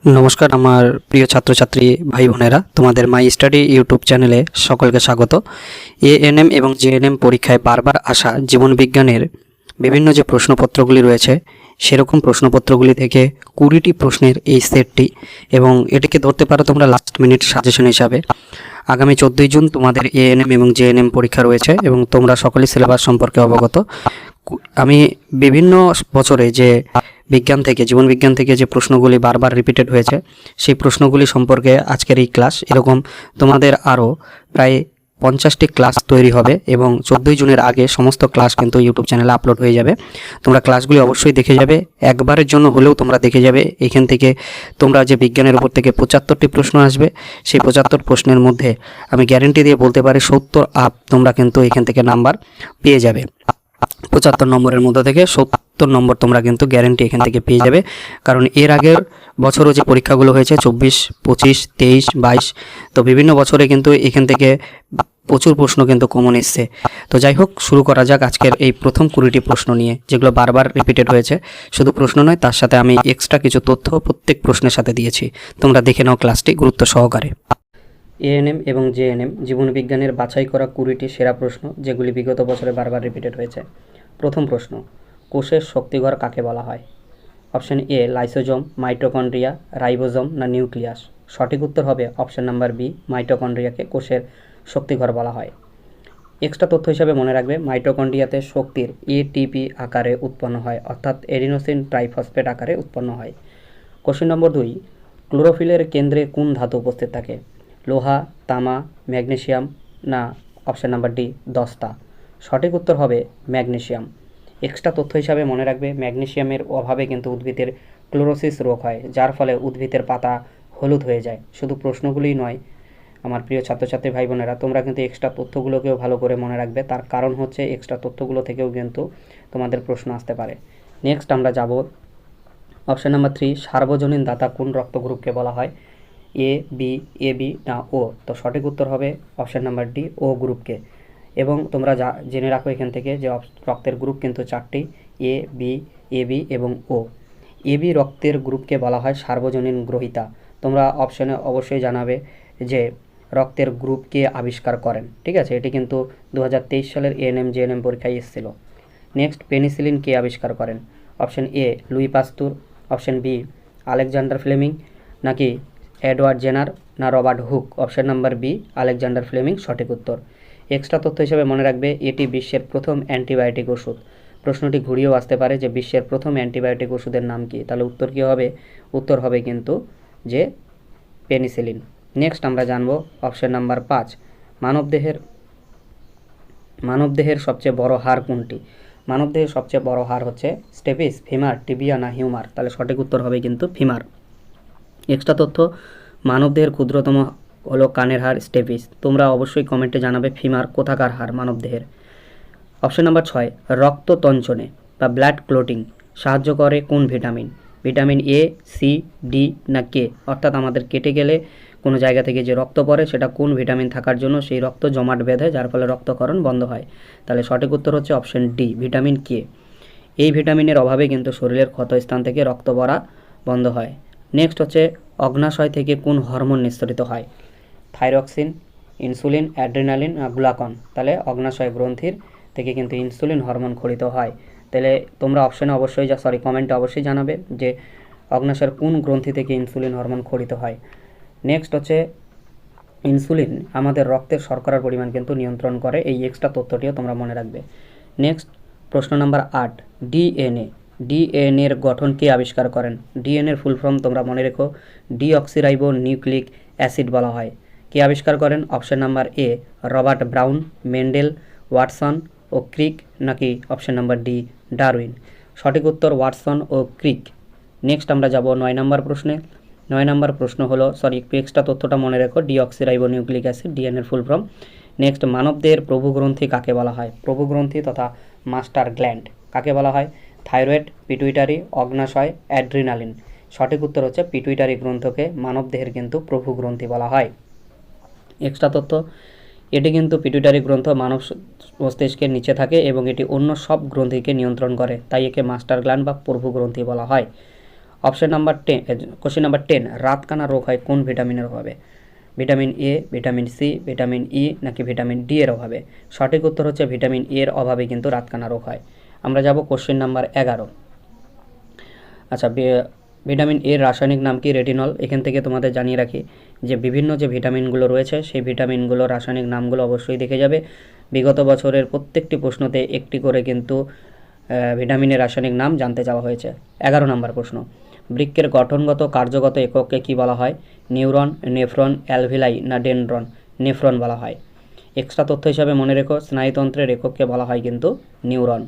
নমস্কার আমার প্রিয় ছাত্রছাত্রী ভাই বোনেরা, তোমাদের মাই স্টাডি ইউটিউব চ্যানেলে সকলকে স্বাগত। এএনএম এবং জেএনএম পরীক্ষায় বারবার আসা জীবনবিজ্ঞানের বিভিন্ন যে প্রশ্নপত্রগুলি রয়েছে সেরকম প্রশ্নপত্রগুলি থেকে 20টি প্রশ্নের এই সেটটি, এবং এটিকে ধরতে পারো তোমরা লাস্ট মিনিট সাজেশন হিসাবে। আগামী 14ই জুন তোমাদের এএনএম এবং জেএনএম পরীক্ষা রয়েছে এবং তোমরা সকলেই সিলেবাস সম্পর্কে অবগত। আমি বিভিন্ন বছরে যে বিজ্ঞান থেকে জীবনবিজ্ঞান থেকে যে প্রশ্নগুলি বারবার রিপিটেড হয়েছে সেই প্রশ্নগুলি সম্পর্কে আজকের এই ক্লাস। এরকম তোমাদের আরও প্রায় 50টি ক্লাস তৈরি হবে এবং 14ই জুনের আগে সমস্ত ক্লাস কিন্তু ইউটিউব চ্যানেলে আপলোড হয়ে যাবে। তোমরা ক্লাসগুলি অবশ্যই দেখে যাবে, একবারের জন্য হলেও তোমরা দেখে যাবে। এখান থেকে তোমরা যে বিজ্ঞানের উপর থেকে 75টি প্রশ্ন আসবে, সেই 75 প্রশ্নের মধ্যে আমি গ্যারেন্টি দিয়ে বলতে পারি 70 আপ তোমরা কিন্তু এখান থেকে নাম্বার পেয়ে যাবে। 75 নম্বরের মধ্যে থেকে 70 নম্বর তোমরা কিন্তু গ্যারেন্টি এখান থেকে পেয়ে যাবে। কারণ এর আগের বছরও যে পরীক্ষাগুলো হয়েছে 24, 25, 23, 22, তো বিভিন্ন বছরে কিন্তু এখান থেকে প্রচুর প্রশ্ন কিন্তু কমন এসছে। তো যাই হোক, শুরু করা যাক আজকের এই প্রথম 20টি প্রশ্ন নিয়ে, যেগুলো বারবার রিপিটেড হয়েছে। শুধু প্রশ্ন নয়, তার সাথে আমি এক্সট্রা কিছু তথ্য প্রত্যেক প্রশ্নের সাথে দিয়েছি। তোমরা দেখে নাও ক্লাসটি গুরুত্ব সহকারে। এএনএম এবং জেএনএম জীবনবিজ্ঞানের বাছাই করা 20টি সেরা প্রশ্ন, যেগুলি বিগত বছরে বারবার রিপিটেড হয়েছে। প্রথম প্রশ্ন, কোষের শক্তিঘর কাকে বলা হয়? Option A lysosome, mitochondria, ribosome না নিউক্লিয়াস। সঠিক উত্তর হবে অপশন নাম্বার বি, মাইটোকন্ড্রিয়াকে কোষের শক্তিঘর বলা হয়। এক্সট্রা তথ্য হিসাবে মনে রাখবে, মাইটোকন্ড্রিয়াতে শক্তির এটিপি আকারে উৎপন্ন হয়, অর্থাৎ এডিনোসিন ট্রাইফসফেট আকারে উৎপন্ন হয়। কোশ্চেন নম্বর 2, ক্লোরোফিলের কেন্দ্রে কোন ধাতু উপস্থিত থাকে? লোহা, তামা, ম্যাগনেসিয়াম না অপশন নাম্বার ডি দস্তা। সঠিক উত্তর হবে ম্যাগনেসিয়াম। এক্সট্রা তথ্য হিসাবে মনে রাখবে, ম্যাগনেসিয়ামের অভাবে কিন্তু উদ্ভিদের ক্লোরোসিস রোগ হয়, যার ফলে উদ্ভিদের পাতা হলুদ হয়ে যায়। শুধু প্রশ্নগুলোই নয় আমার প্রিয় ছাত্রছাত্রী ভাই বোনেরা, তোমরা কিন্তু এক্সট্রা তথ্যগুলোকেও ভালো করে মনে রাখবে। তার কারণ হচ্ছে এক্সট্রা তথ্যগুলো থেকেও কিন্তু তোমাদের প্রশ্ন আসতে পারে। নেক্সট আমরা যাব অপশন নাম্বার 3, সার্বজনীন দাতা কোন রক্ত গ্রুপকে বলা হয়? এ বি, এ বি না ও। তো সঠিক উত্তর হবে অপশন নাম্বার ডি, ও গ্রুপকে। এবং তোমরা জেনে রাখো এখান থেকে যে রক্তের গ্রুপ কিন্তু 4টি, এ বি, এ বি এবং ও। এ বি রক্তের গ্রুপকে বলা হয় সার্বজনীন গ্রহীতা। তোমরা অপশনে অবশ্যই জানাবে যে রক্তের গ্রুপ কে আবিষ্কার করেন, ঠিক আছে? এটি কিন্তু 2023 সালের এএনএম জেএনএম পরীক্ষায় এসেছিল। নেক্সট, পেনিসিলিন কে আবিষ্কার করেন? Option A Louis Pasteur, option B Alexander Fleming, নাকি এডওয়ার্ড জেনার না Robert Hooke. Option number B Alexander Fleming সঠিক উত্তর। এক্সট্রা তথ্য হিসেবে মনে রাখবে, এটি বিশ্বের প্রথম অ্যান্টিবায়োটিক ওষুধ। প্রশ্নটি ঘুরিয়েও আসতে পারে যে বিশ্বের প্রথম অ্যান্টিবায়োটিক ওষুধের নাম কি? তাহলে উত্তর কী হবে? উত্তর হবে কিন্তু যে পেনিসিলিন। নেক্সট আমরা জানব অপশন নাম্বার 5, মানবদেহের সবচেয়ে বড় হাড় কোনটি? মানবদেহের সবচেয়ে বড় হাড় হচ্ছে স্টেপিস, ফিমার, টিবিয়া না হিউমার। তাহলে সঠিক উত্তর হবে কিন্তু ফিমার। এক্সট্রা তথ্য, মানবদেহের ক্ষুদ্রতম হলো কানের হাড় স্টেপিস। তোমরা অবশ্যই কমেন্টে জানাবে ফিমার কোথাকার হাড় মানবদেহের। অপশন নাম্বার 6, রক্ত তঞ্চনে বা ব্লাড ক্লোটিং সাহায্য করে কোন vitamin? Vitamin A, C, D না কে। অর্থাৎ আমাদের কেটে গেলে কোনো জায়গা থেকে যে রক্ত পড়ে সেটা কোন ভিটামিন থাকার জন্য সেই রক্ত জমাট বেঁধে, যার ফলে রক্তক্ষরণ বন্ধ হয়। তাহলে সঠিক উত্তর হচ্ছে অপশন ডি, ভিটামিন কে। এই ভিটামিনের অভাবে কিন্তু শরীরের ক্ষতস্থান থেকে রক্ত পড়া বন্ধ হয়। নেক্সট হচ্ছে, অগ্নাশয় থেকে কোন হরমোন নিঃসরিত হয়? থাইরক্সিন, ইনসুলিন, অ্যাড্রিনালিন না গ্লুকাগন। তাহলে অগ্নাশয় গ্রন্থির থেকে কিন্তু ইনসুলিন হরমোন ক্ষরিত হয়। তাহলে তোমরা অপশনে অবশ্যই কমেন্টে অবশ্যই জানাবে যে অগ্নাশয়ের কোন গ্রন্থি থেকে ইনসুলিন হরমোন ক্ষরিত হয়। নেক্সট হচ্ছে, ইনসুলিন আমাদের রক্তের শর্করার পরিমাণ কিন্তু নিয়ন্ত্রণ করে। এই এক্সট্রা তথ্যটিও তোমরা মনে রাখবে। নেক্সট প্রশ্ন নাম্বার 8, ডিএনএর গঠন কে আবিষ্কার করেন? ডিএনএর ফুল ফর্ম তোমরা মনে রেখো, ডিঅক্সিরাইবো নিউক্লিক অ্যাসিড বলা হয়। কে আবিষ্কার করেন? Option number A Robert Brown, Mendel, Watson ও ক্রিক, নাকি অপশন নাম্বার ডি ডারউইন। সঠিক উত্তর ওয়াটসন ও ক্রিক। নেক্সট আমরা যাব 9 নম্বর প্রশ্নে। 9 নম্বর প্রশ্ন হলো, একটু এক্সট্রা তথ্যটা মনে রেখো, ডিঅক্সিরাইবো নিউক্লিক অ্যাসিড ডিএনএর ফুল ফর্ম। নেক্সট, মানবদেহের প্রভুগ্রন্থি কাকে বলা হয়? প্রভুগ্রন্থি তথা মাস্টার গ্ল্যান্ড কাকে বলা হয়? থাইরয়েড, পিটুইটারি, অগ্নাশয়, অ্যাড্রিনালিন। সঠিক উত্তর হচ্ছে পিটুইটারি গ্রন্থকে মানবদেহের কিন্তু প্রভুগ্রন্থি বলা হয়। এক্সট্রা তথ্য, এটি কিন্তু পিটুইটারি গ্রন্থ মানব মস্তিষ্কের নিচে থাকে এবং এটি অন্য সব গ্রন্থিকে নিয়ন্ত্রণ করে, তাই একে মাস্টার গ্ল্যান্ড বা প্রভুগ্রন্থি বলা হয়। কোশ্চেন নাম্বার 10, রাতকানা রোগ হয় কোন ভিটামিনের অভাবে? Vitamin A, vitamin C, vitamin E নাকি ভিটামিন ডি এর অভাবে? সঠিক উত্তর হচ্ছে ভিটামিন এ এর অভাবে কিন্তু রাতকানা রোগ হয়। আমরা যাব কোশ্চেন নাম্বার 11। আচ্ছা, ভিটামিন এর রাসায়নিক নাম কি? রেটিনল। এখান থেকে তোমাদের জানিয়ে রাখি যে বিভিন্ন যে ভিটামিনগুলো রয়েছে সেই ভিটামিনগুলোর রাসায়নিক নামগুলো অবশ্যই দেখে যাবে। বিগত বছরের প্রত্যেকটি প্রশ্নতে একটি করে কিন্তু ভিটামিনের রাসায়নিক নাম জানতে চাওয়া হয়েছে। 11 নম্বর প্রশ্ন, বৃক্কের গঠনগত কার্যগত একককে কি বলা হয়? নিউরন, নেফ্রন, অ্যালভিলাই না ডেনড্রন? নেফ্রন বলা হয়। এক্সট্রা তথ্য হিসাবে মনে রেখো, স্নায়ুতন্ত্রের একককে বলা হয় কিন্তু নিউরন।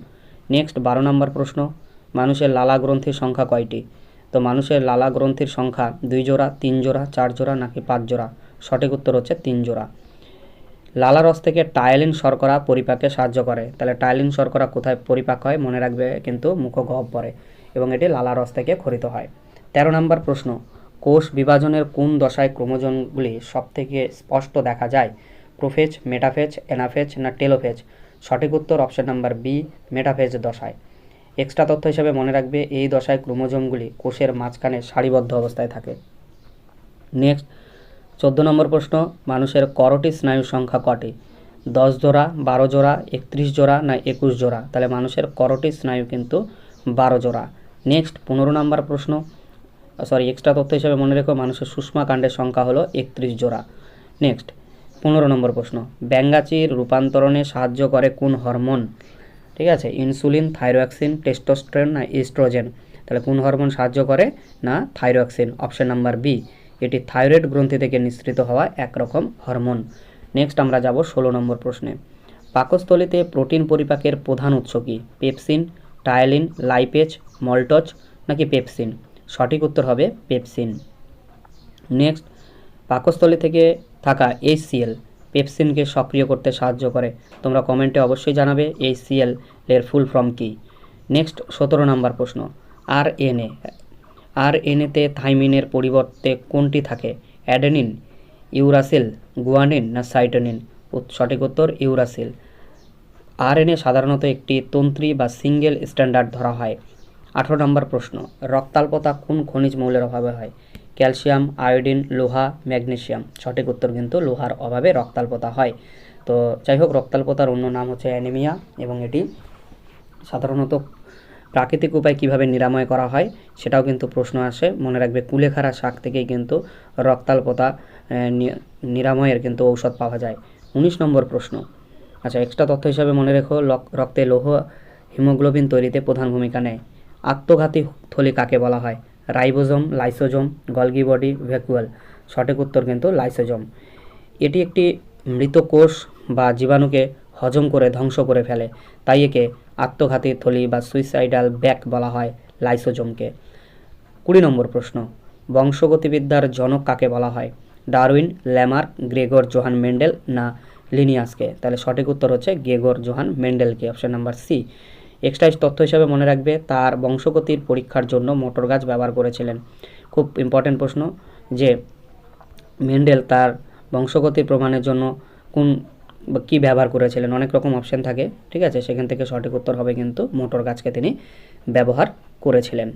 নেক্সট 12 নম্বর প্রশ্ন, মানুষের লালা গ্রন্থির সংখ্যা কয়টি? তো মানুষের লালা গ্রন্থির সংখ্যা 2 জোড়া, 3 জোড়া, 4 জোড়া নাকি 5 জোড়া? সঠিক উত্তর হচ্ছে 3 জোড়া। লালা রস থেকে টায়ালিন শর্করা পরিপাকে সাহায্য করে, তাহলে টায়ালিন শর্করা কোথায় পরিপাক হয়? মনে রাখবে কিন্তু মুখগহ্বরে, এবং এটি লালা রস থেকে ক্ষরিত হয়। 13 নম্বর প্রশ্ন, কোষ বিভাজনের কোন দশায় ক্রোমোজোমগুলি সবথেকে স্পষ্ট দেখা যায়? প্রোফেজ, মেটাফেজ, অ্যানাফেজ না টেলোফেজ? সঠিক উত্তর অপশন নাম্বার বি, মেটাফেজ দশায়। এক্সট্রা তথ্য হিসাবে মনে রাখবে এই দশায় ক্রোমোজোমগুলি কোষের মাঝখানে সারিবদ্ধ অবস্থায় থাকে। নেক্সট 14 নম্বর প্রশ্ন, মানুষের করোটি স্নায়ুর সংখ্যা কটি? 10 জোড়া, 12 জোড়া, 31 জোড়া না 21 জোড়া? তাহলে মানুষের করোটি স্নায়ু কিন্তু 12 জোড়া। নেক্সট 15 নম্বর প্রশ্ন, এক্সট্রা তথ্য হিসাবে মনে রেখো মানুষের সুষমাকাণ্ডের সংখ্যা হলো 31 জোড়া। নেক্সট 15 নম্বর প্রশ্ন, ব্যাঙ্গাচির রূপান্তরণে সাহায্য করে কোন হরমোন? ঠিক আছে, ইনসুলিন, থাইরোক্সিন, টেস্টোস্টেরন না ইস্ট্রোজেন? তাহলে কোন হরমোন সাহায্য করে? না থাইরোক্সিন, অপশন নাম্বার বি। এটি থাইরয়েড গ্রন্থি থেকে নিঃসৃত হওয়া একরকম হরমোন। নেক্সট আমরা যাব 16 নম্বর প্রশ্নে, পাকস্থলীতে প্রোটিন পরিপাকের প্রধান উৎস কি? পেপসিন, টায়ালিন, লাইপেজ, মল্টজ নাকি পেপসিন? সঠিক উত্তর হবে পেপসিন। নেক্সট, পাকস্থলী থেকে থাকা HCl পেপসিনকে সক্রিয় করতে সাহায্য করে। তোমরা কমেন্টে অবশ্যই জানাবে HCl এর ফুল ফর্ম কী। নেক্সট 17 নম্বর প্রশ্ন, আরএনএতে থাইমিনের পরিবর্তে কোনটি থাকে? অ্যাডেনিন, ইউরাসিল, গুয়ানিন না সাইটোনিন? সঠিক উত্তর ইউরাসিল। আরএনএ সাধারণত একটি তন্ত্রী বা সিঙ্গেল স্ট্যান্ডার্ড ধরা হয়। 18 নম্বর প্রশ্ন, রক্তাল্পতা কোন খনিজ মৌলের অভাবে হয়? ক্যালসিয়াম, আয়োডিন, লোহা, ম্যাগনেসিয়াম? সঠিক উত্তর কিন্তু লোহার অভাবে রক্তাল্পতা হয়। তো যাই হোক, রক্তাল্পতার অন্য নাম হচ্ছে অ্যানিমিয়া, এবং এটি সাধারণত প্রাকৃতিক উপায় কিভাবে নিরাময় করা হয় সেটাও কিন্তু প্রশ্ন আসে। মনে রাখবে কুলেখাড়া শাক থেকেই কিন্তু রক্তাল্পতা নিরাময়ের কিন্তু ঔষধ পাওয়া যায়। 19 নম্বর প্রশ্ন, আচ্ছা, এক্সট্রা তথ্য হিসাবে মনে রেখো রক্তে লৌহ হিমোগ্লোবিন তৈরিতে প্রধান ভূমিকা নেয়। আত্মঘাতী থলি কাকে বলা হয়? Ribosome, lysosome, Golgi body, vacuole? সঠিক উত্তর কিন্তু লাইসোজোম। এটি একটি মৃত কোষ বা জীবাণুকে হজম করে ধ্বংস করে ফেলে, তাই একে আত্মঘাতী থলি বা সুইসাইডাল ব্যাক বলা হয় লাইসোজোমকে। 20 নম্বর প্রশ্ন, বংশগতিবিদ্যার জনক কাকে বলা হয়? Darwin, Lamarck, Gregor Johann Mendel না লিনিয়াসকে? তাহলে সঠিক উত্তর হচ্ছে গ্রেগর জোহান মেন্ডেলকে, অপশন নাম্বার সি। এক্সট্রা তথ্য হিসাবে মনে রাখবে তার বংশগতির পরীক্ষার জন্য মোটর গাছ ব্যবহার করেছিলেন। খুব ইম্পর্টেন্ট প্রশ্ন যে মেন্ডেল তার বংশগতির প্রমাণের জন্য কি ব্যবহার করেছিলেন? অনেক রকম অপশন থাকে, ঠিক আছে, সেখান থেকে সঠিক উত্তর হবে কিন্তু মোটর গাছকে তিনি ব্যবহার করেছিলেন।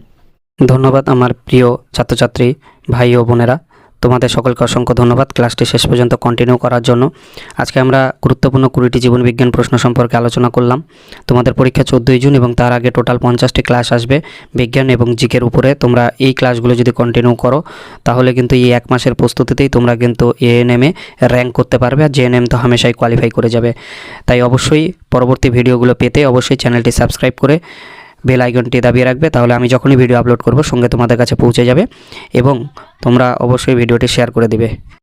ধন্যবাদ আমার প্রিয় ছাত্রছাত্রী ভাই ও বোনেরা, তোমাদের সকলকে অসংখ্য ধন্যবাদ ক্লাসটি শেষ পর্যন্ত কন্টিনিউ করার জন্য। আজকে আমরা গুরুত্বপূর্ণ 20টি জীবন বিজ্ঞান প্রশ্ন সম্পর্কে আলোচনা করলাম। তোমাদের পরীক্ষা 14 জুন, এবং তার আগে টোটাল 50টি ক্লাস আসবে বিজ্ঞান এবং জিকের উপরে। তোমরা এই ক্লাসগুলো যদি কন্টিনিউ করো তাহলে কিন্তু এই এক মাসের প্রস্তুতিতেই তোমরা কিন্তু এএনএমে র্যাঙ্ক করতে পারবে, আর জেএনএম তো হামেশাই কোয়ালিফাই করে যাবে। তাই অবশ্যই পরবর্তী ভিডিওগুলো পেতে অবশ্যই চ্যানেলটি সাবস্ক্রাইব করে বেল আইকনটি দাবিয়ে রাখবে, তাহলে আমি যখনই ভিডিও আপলোড করব সঙ্গে তোমাদের কাছে পৌঁছে যাবে, এবং তোমরা অবশ্যই ভিডিওটি শেয়ার করে দিবে।